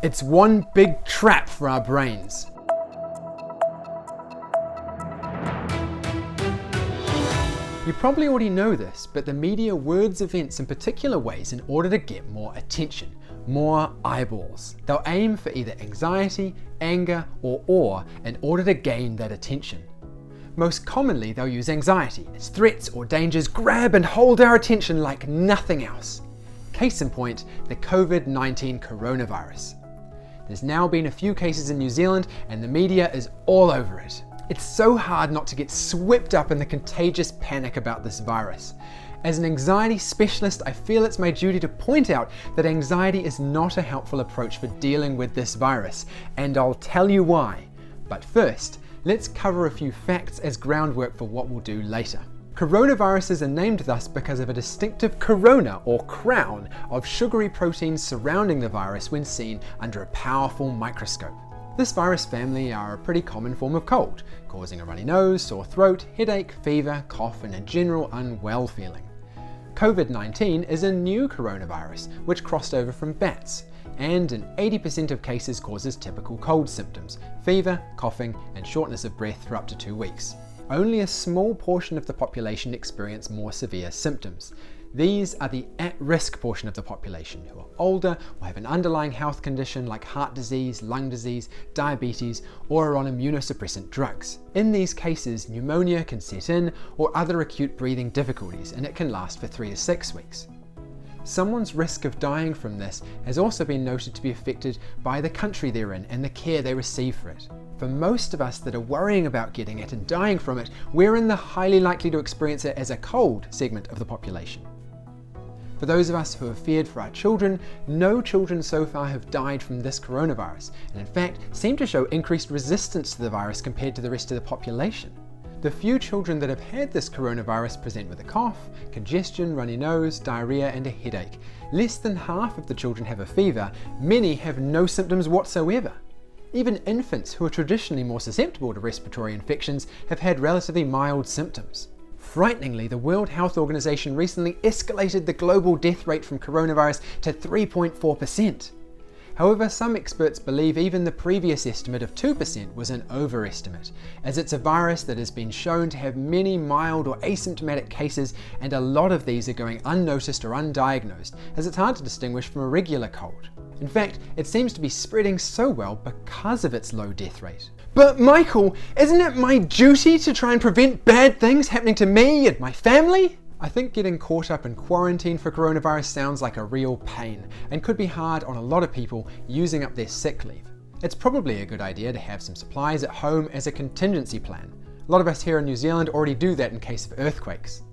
It's one big trap for our brains. You probably already know this, but the media words events in particular ways in order to get more attention, more eyeballs. They'll aim for either anxiety, anger, or awe in order to gain that attention. Most commonly, they'll use anxiety as threats or dangers grab and hold our attention like nothing else. Case in point, the COVID-19 coronavirus. There's now been a few cases in New Zealand and the media is all over it. It's so hard not to get swept up in the contagious panic about this virus. As an anxiety specialist, I feel it's my duty to point out that anxiety is not a helpful approach for dealing with this virus, and I'll tell you why. But first, let's cover a few facts as groundwork for what we'll do later. Coronaviruses are named thus because of a distinctive corona or crown of sugary proteins surrounding the virus when seen under a powerful microscope. This virus family are a pretty common form of cold, causing a runny nose, sore throat, headache, fever, cough, and a general unwell feeling. COVID-19 is a new coronavirus which crossed over from bats, and in 80% of cases causes typical cold symptoms, fever, coughing, and shortness of breath for up to 2 weeks. Only a small portion of the population experience more severe symptoms. These are the at-risk portion of the population who are older or have an underlying health condition like heart disease, lung disease, diabetes, or are on immunosuppressant drugs. In these cases, pneumonia can set in or other acute breathing difficulties, and it can last for 3 to 6 weeks. Someone's risk of dying from this has also been noted to be affected by the country they're in and the care they receive for it. For most of us that are worrying about getting it and dying from it, we're in the highly likely to experience it as a cold segment of the population. For those of us who have feared for our children, no children so far have died from this coronavirus, and in fact seem to show increased resistance to the virus compared to the rest of the population. The few children that have had this coronavirus present with a cough, congestion, runny nose, diarrhea, and a headache. Less than half of the children have a fever, many have no symptoms whatsoever. Even infants, who are traditionally more susceptible to respiratory infections, have had relatively mild symptoms. Frighteningly, the World Health Organization recently escalated the global death rate from coronavirus to 3.4%. However, some experts believe even the previous estimate of 2% was an overestimate, as it's a virus that has been shown to have many mild or asymptomatic cases, and a lot of these are going unnoticed or undiagnosed, as it's hard to distinguish from a regular cold. In fact, it seems to be spreading so well because of its low death rate. But Michael, isn't it my duty to try and prevent bad things happening to me and my family? I think getting caught up in quarantine for coronavirus sounds like a real pain and could be hard on a lot of people using up their sick leave. It's probably a good idea to have some supplies at home as a contingency plan. A lot of us here in New Zealand already do that in case of earthquakes.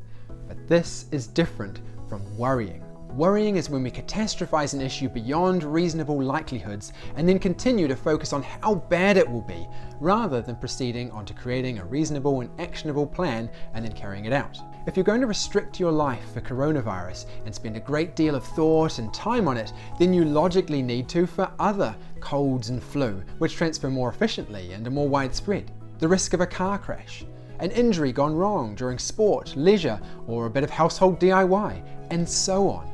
But this is different from worrying. Worrying is when we catastrophize an issue beyond reasonable likelihoods and then continue to focus on how bad it will be, rather than proceeding on to creating a reasonable and actionable plan and then carrying it out. If you're going to restrict your life for coronavirus and spend a great deal of thought and time on it, then you logically need to for other colds and flu, which transfer more efficiently and are more widespread. The risk of a car crash, an injury gone wrong during sport, leisure, or a bit of household DIY, and so on.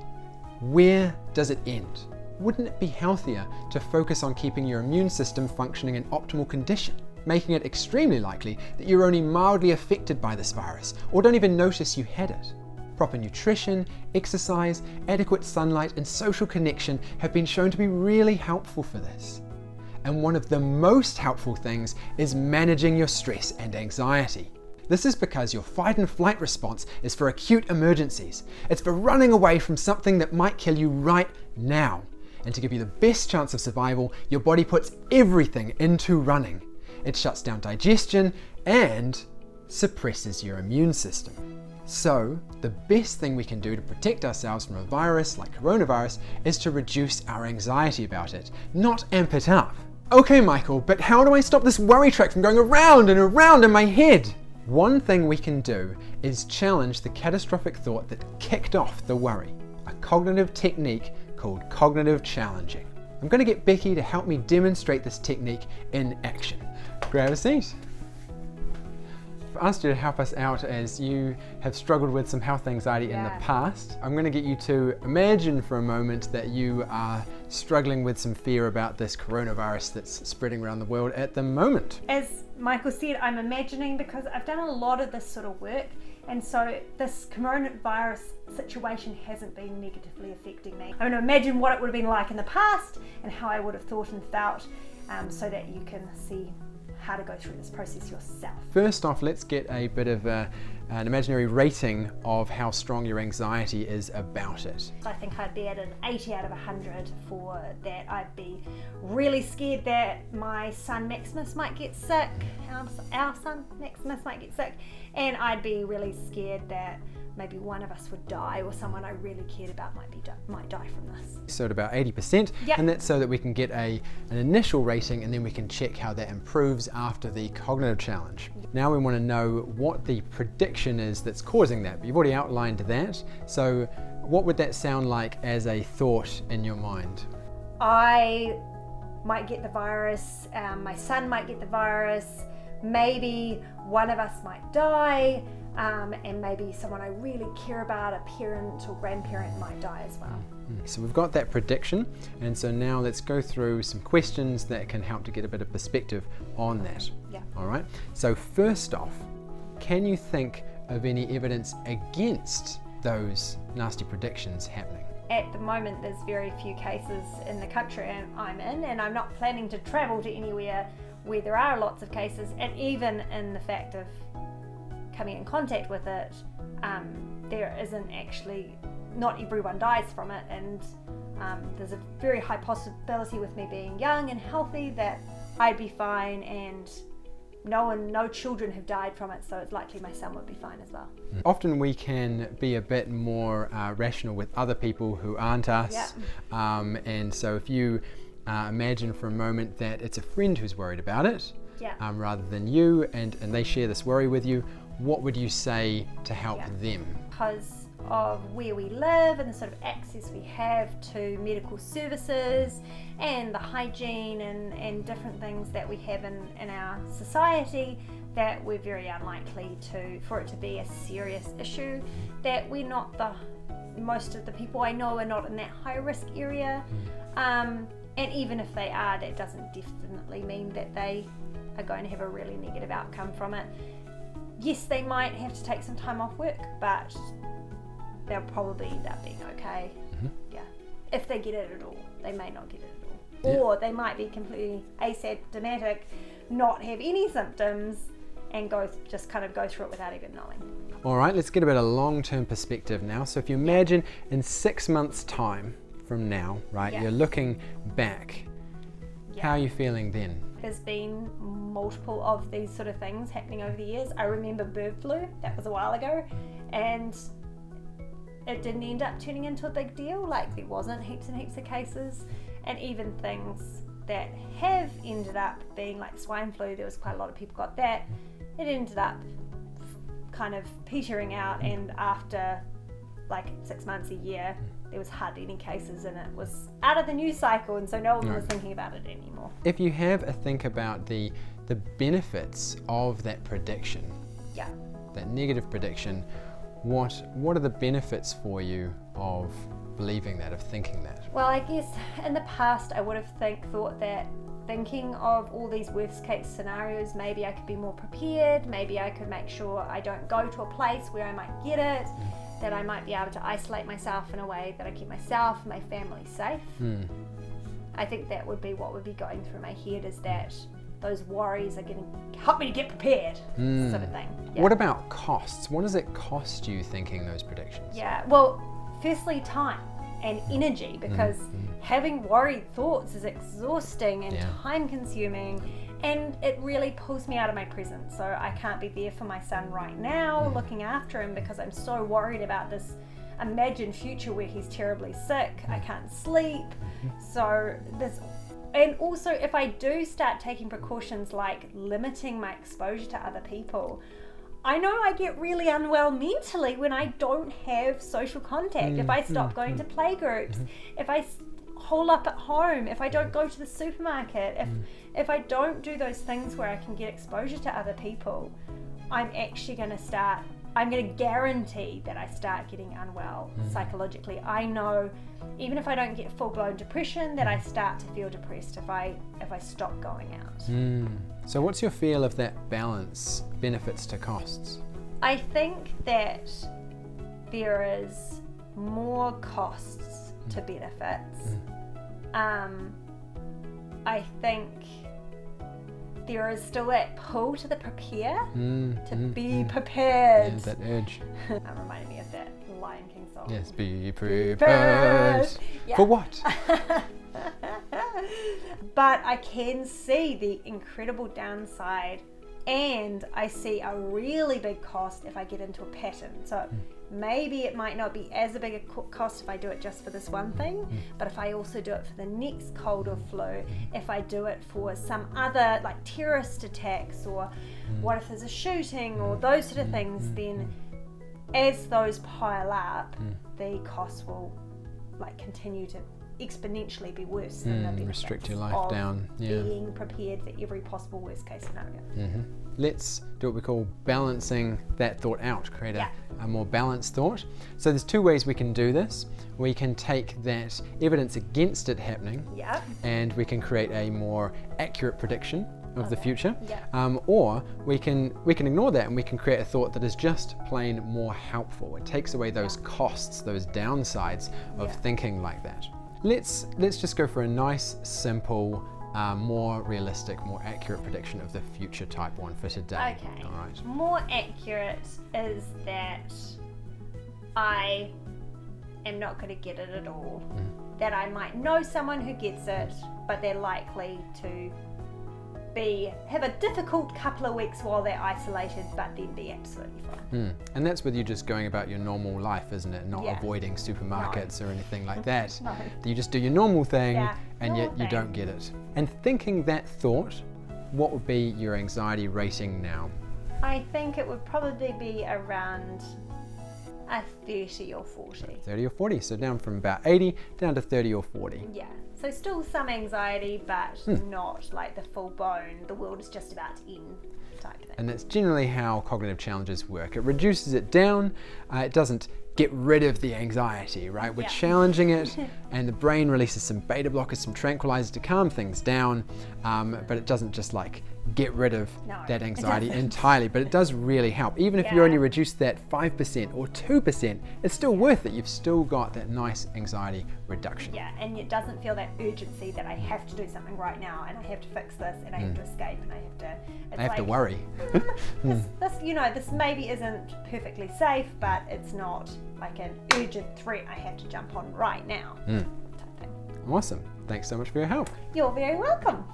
Where does it end? Wouldn't it be healthier to focus on keeping your immune system functioning in optimal condition, making it extremely likely that you're only mildly affected by this virus or don't even notice you had it? Proper nutrition, exercise, adequate sunlight, and social connection have been shown to be really helpful for this. And one of the most helpful things is managing your stress and anxiety. This is because your fight and flight response is for acute emergencies. It's for running away from something that might kill you right now. And to give you the best chance of survival, your body puts everything into running. It shuts down digestion and suppresses your immune system. So, the best thing we can do to protect ourselves from a virus like coronavirus is to reduce our anxiety about it, not amp it up. Okay, Michael, but how do I stop this worry track from going around and around in my head? One thing we can do is challenge the catastrophic thought that kicked off the worry, a cognitive technique called cognitive challenging. I'm going to get Becky to help me demonstrate this technique in action. Grab a seat. I've asked you to help us out as you have struggled with some health anxiety in the past. I'm going to get you to imagine for a moment that you are struggling with some fear about this coronavirus that's spreading around the world at the moment. As Michael said, I'm imagining because I've done a lot of this sort of work, and so this coronavirus situation hasn't been negatively affecting me. I'm going to imagine what it would have been like in the past and how I would have thought and felt, so that you can see how to go through this process yourself. First off, let's get a bit of an imaginary rating of how strong your anxiety is about it. I think I'd be at an 80 out of 100 for that. I'd be really scared that my son Maximus might get sick, our son Maximus might get sick, and I'd be really scared that maybe one of us would die, or someone I really cared about might die from this. So at about 80%, yep. And that's so that we can get an initial rating, and then we can check how that improves after the cognitive challenge. Yep. Now we want to know what the prediction is that's causing that. But you've already outlined that, so what would that sound like as a thought in your mind? I might get the virus, my son might get the virus, maybe one of us might die, and maybe someone I really care about, a parent or grandparent, might die as well. So we've got that prediction, and so now let's go through some questions that can help to get a bit of perspective on that. Yeah. All right. So first off, can you think of any evidence against those nasty predictions happening? At the moment, there's very few cases in the country I'm in, and I'm not planning to travel to anywhere where there are lots of cases, and even in the fact of coming in contact with it, there isn't actually, not everyone dies from it, and there's a very high possibility with me being young and healthy that I'd be fine, and no children have died from it, so it's likely my son would be fine as well. Often we can be a bit more rational with other people who aren't us, yeah. And so if you imagine for a moment that it's a friend who's worried about it, yeah. Rather than you, and they share this worry with you, what would you say to help them? Because of where we live and the sort of access we have to medical services and the hygiene and different things that we have in our society, that we're very unlikely for it to be a serious issue, that we're not most of the people I know are not in that high risk area, and even if they are, that doesn't definitely mean that they are going to have a really negative outcome from it. Yes, they might have to take some time off work, but they'll probably end up being okay. Mm-hmm. Yeah. If they get it at all. They may not get it at all. Yeah. Or they might be completely asymptomatic, not have any symptoms, and just kind of go through it without even knowing. All right, let's get a bit of long-term perspective now. So if you imagine in 6 months' time from now, right, you're looking back, how are you feeling then? There's been multiple of these sort of things happening over the years. I remember bird flu, that was a while ago, and it didn't end up turning into a big deal. Like, there wasn't heaps and heaps of cases, and even things that have ended up being like swine flu, there was quite a lot of people got that. It ended up kind of petering out, and after like 6 months, a year, there was hardly any cases, and it was out of the news cycle, and so no one was thinking about it anymore. If you have a think about the benefits of that prediction, that negative prediction, what are the benefits for you of believing that, of thinking that? Well, I guess in the past I would have thought that thinking of all these worst case scenarios, maybe I could be more prepared, maybe I could make sure I don't go to a place where I might get it, that I might be able to isolate myself in a way that I keep myself and my family safe. I think that would be what would be going through my head, is that those worries are going to help me to get prepared, sort of thing. Yeah. What about costs? What does it cost you thinking those predictions? Yeah, well, firstly, time and energy, because having worried thoughts is exhausting and time consuming, and it really pulls me out of my present. So I can't be there for my son right now, looking after him, because I'm so worried about this imagined future where he's terribly sick. I can't sleep. So and also, if I do start taking precautions like limiting my exposure to other people, I know I get really unwell mentally when I don't have social contact. If I stop going to playgroups, if I hole up at home, if I don't go to the supermarket, if I don't do those things where I can get exposure to other people, I'm going to guarantee that I start getting unwell psychologically. I know even if I don't get full-blown depression that I start to feel depressed if I stop going out. So what's your feel of that balance, benefits to costs? I think that there is more costs to benefits. I think there is still that pull to the be prepared. Yeah, that urge. That reminded me of that Lion King song. Yes, be prepared. Yeah. For what? But I can see the incredible downside, and I see a really big cost if I get into a pattern. So maybe it might not be as a big a cost if I do it just for this one thing, but if I also do it for the next cold or flu, if I do it for some other like terrorist attacks, or what if there's a shooting or those sort of things, then as those pile up, the costs will like continue to exponentially be worse than the benefits restrict your life of down. Yeah. being prepared for every possible worst case scenario. Let's do what we call balancing that thought out, create a more balanced thought. So there's two ways we can do this. We can take that evidence against it happening, and we can create a more accurate prediction of the future, or we can ignore that and we can create a thought that is just plain more helpful. It takes away those costs, those downsides of thinking like that. Let's just go for a nice, simple, more realistic, more accurate prediction of the future type one for today. Okay. All right. More accurate is that I am not going to get it at all. That I might know someone who gets it, but they're likely to have a difficult couple of weeks while they're isolated, but then be absolutely fine. And that's with you just going about your normal life, isn't it? Not avoiding supermarkets or anything like that. No. You just do your normal thing, and normal yet you thing. don't get it. And thinking that thought, what would be your anxiety rating now? I think it would probably be around a 30 or 40. 30 or 40, so down from about 80 down to 30 or 40. Yeah, so still some anxiety, but not like the full blown, the world is just about to end type thing. And that's generally how cognitive challenges work. It reduces it down, it doesn't get rid of the anxiety, right? We're challenging it, and the brain releases some beta blockers, some tranquilizers to calm things down, but it doesn't just like get rid of that anxiety entirely, but it does really help. Even if you only reduce that 5% or 2%, it's still worth it. You've still got that nice anxiety reduction. Yeah, and it doesn't feel that urgency that I have to do something right now, and I have to fix this, and I have to escape, and I have to worry. This maybe isn't perfectly safe, but it's not like an urgent threat I have to jump on right now. Type thing. Awesome. Thanks so much for your help. You're very welcome.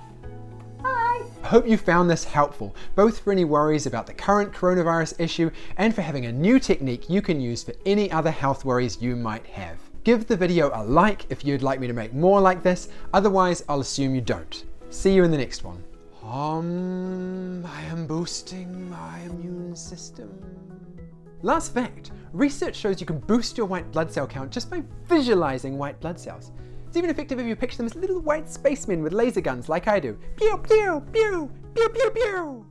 Bye. I hope you found this helpful, both for any worries about the current coronavirus issue and for having a new technique you can use for any other health worries you might have. Give the video a like if you'd like me to make more like this, otherwise I'll assume you don't. See you in the next one. I am boosting my immune system. Last fact, research shows you can boost your white blood cell count just by visualizing white blood cells. It's even effective if you picture them as little white spacemen with laser guns like I do. Pew, pew, pew, pew, pew, pew.